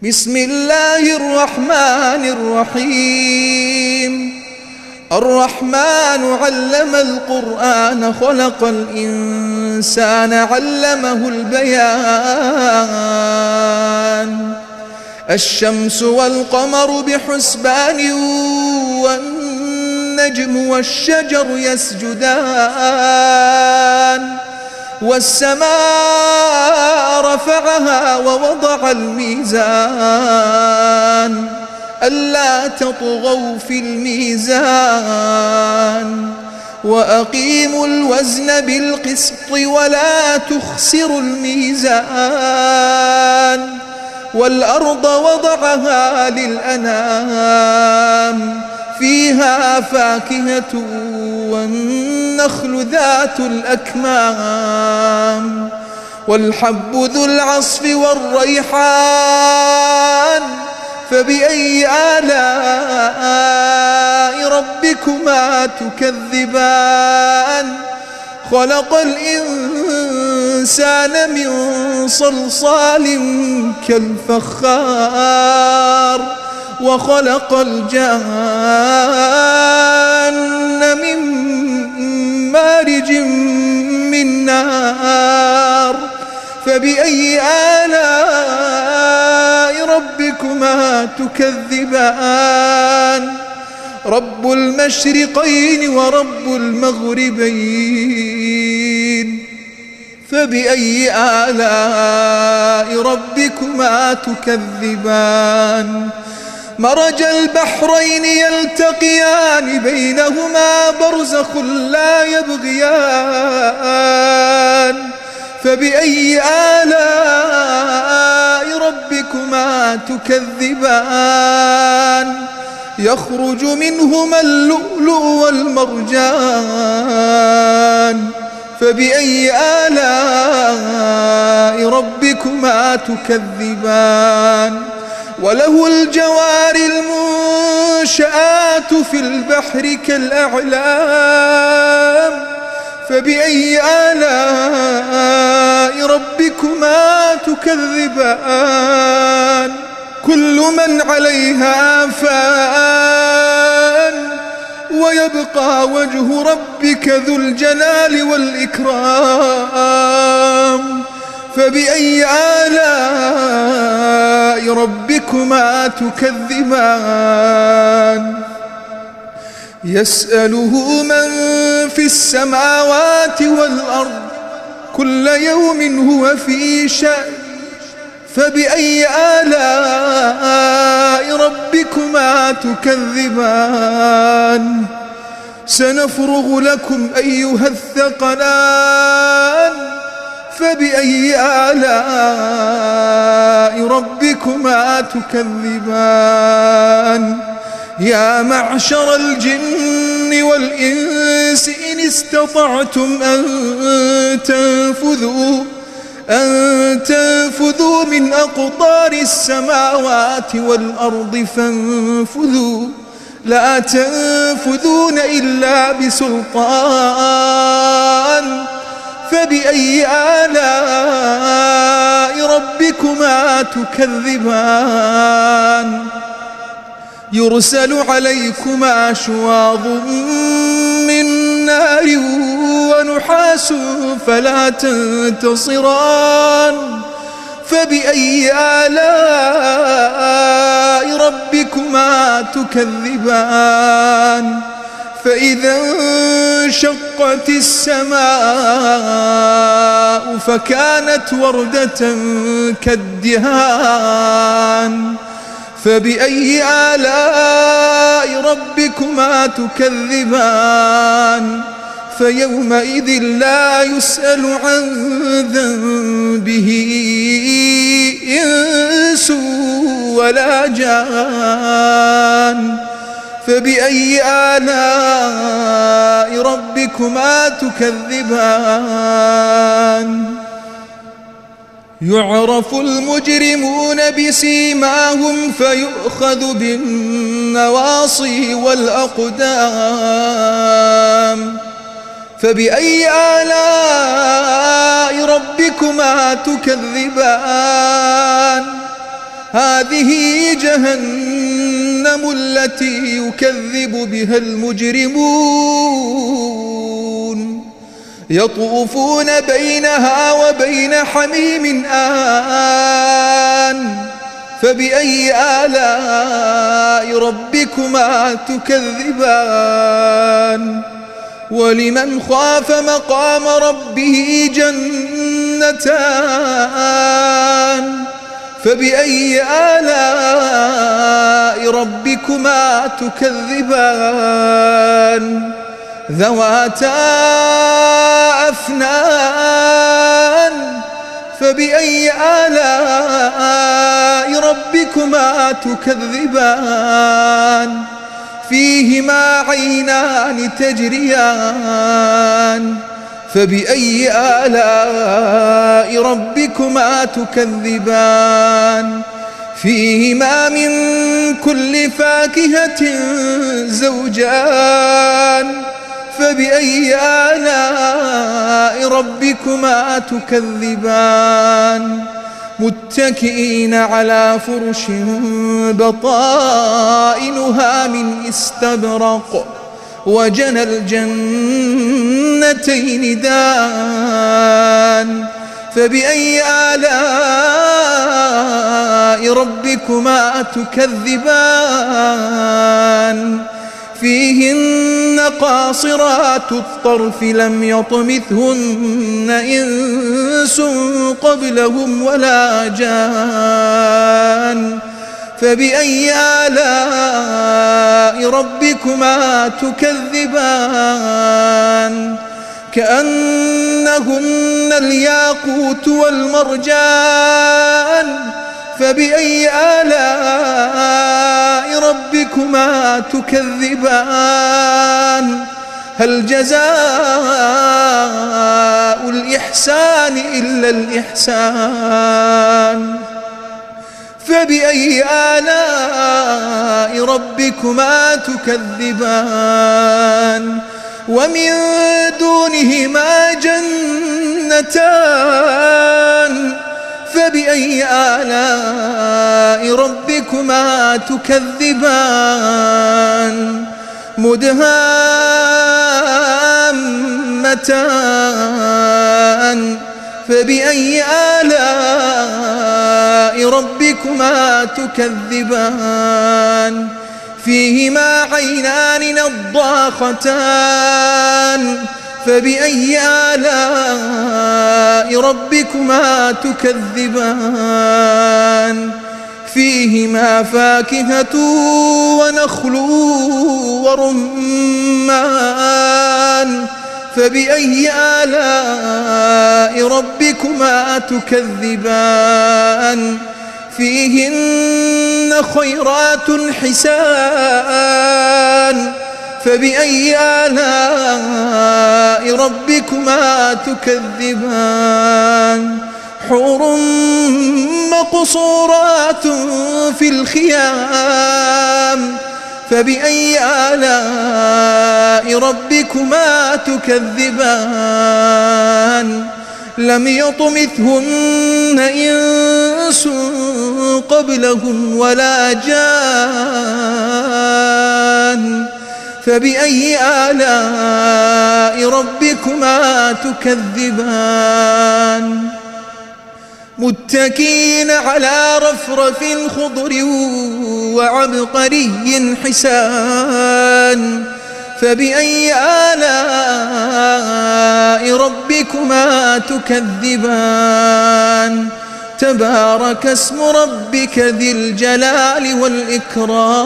بسم الله الرحمن الرحيم. الرحمن علم القرآن خلق الإنسان علمه البيان. الشمس والقمر بحسبان والنجم والشجر يسجدان. والسماء رفعها ووضع الميزان ألا تطغوا في الميزان وأقيموا الوزن بالقسط ولا تخسروا الميزان. والأرض وضعها للأنام فيها فاكهة والنخل ذات الأكمام والحب ذو العصف والريحان. فبأي آلاء ربكما تكذبان؟ خلق الإنسان من صلصال كالفخار وخلق الجان من مارج من نار. فبأي آلاء ربكما تكذبان؟ رب المشرقين ورب المغربين. فبأي آلاء ربكما تكذبان؟ مرج البحرين يلتقيان بينهما برزخ لا يبغيان. فبأي آلاء ربكما تكذبان؟ يخرج منهما اللؤلؤ والمرجان. فبأي آلاء ربكما تكذبان؟ وله الجوار المنشآت في البحر كالأعلام. فبأي آلاء ربكما تكذبان؟ كل من عليها فان ويبقى وجه ربك ذو الجلال والإكرام. فبأي آلاء ربكما تكذبان؟ يسأله من في السماوات والأرض كل يوم هو في شأن. فبأي آلاء ربكما تكذبان؟ سنفرغ لكم أيها الثقلان. فبأي آلاء ربكما تكذبان؟ يا معشر الجن والإنس إن استطعتم أن تنفذوا من أقطار السماوات والأرض فانفذوا لا تنفذون إلا بسلطان. فبأي آلاء ربكما تكذبان؟ يرسل عليكما شواظ من نار ونحاس فلا تنتصران. فبأي آلاء ربكما تكذبان؟ فإذا انشقت السماء فكانت وردة كالدهان. فبأي آلاء ربكما تكذبان؟ فيومئذ لا يسأل عن ذنبه إنس ولا جان. فبأي آلاء ربكما تكذبان؟ يعرف المجرمون بسيماهم فيؤخذ بالنواصي والأقدام. فبأي آلاء ربكما تكذبان؟ هذه جهنم التي يكذب بها المجرمون يطوفون بينها وبين حميم آن فبأي آلاء ربكما تكذبان ولمن خاف مقام ربه جنتان فبأي آلاء ربكما تكذبان ذواتا أفنان فبأي آلاء ربكما تكذبان فيهما عينان تجريان فبأي آلاء ربكما تكذبان فيهما من كل فاكهة زوجان فبأي آلاء ربكما تكذبان متكئين على فرش بطائنها من استبرق وجنى الجنتين دان فبأي آلاء ربكما تكذبان فيهن قاصرات الطرف لم يطمثهن إنس قبلهم ولا جان فبأي آلاء ربكما تكذبان كأنهن الياقوت والمرجان فبأي آلاء ربكما تكذبان هل جزاء الإحسان إلا الإحسان فبأي آلاء ربكما تكذبان ومن دونهما جنتان فبأي آلاء ربكما تكذبان مدهامتان فبأي آلاء ربكما تكذبان فيهما عينان نضاختان فبأي آلاء ربكما تكذبان فيهما فاكهة ونخل ورمان فبأي آلاء ربكما تكذبان فيهن خيرات حسان فبأي آلاء ربكما تكذبان حور مقصورات في الخيام فبأي آلاء ربكما تكذبان لم يطمثهن إنس قبلهم ولا جان فبأي آلاء ربكما تكذبان متكئين على رفرف خضر وعبقري حسان فبأي آلاء ربكما تكذبان تبارك اسم ربك ذي الجلال والإكرام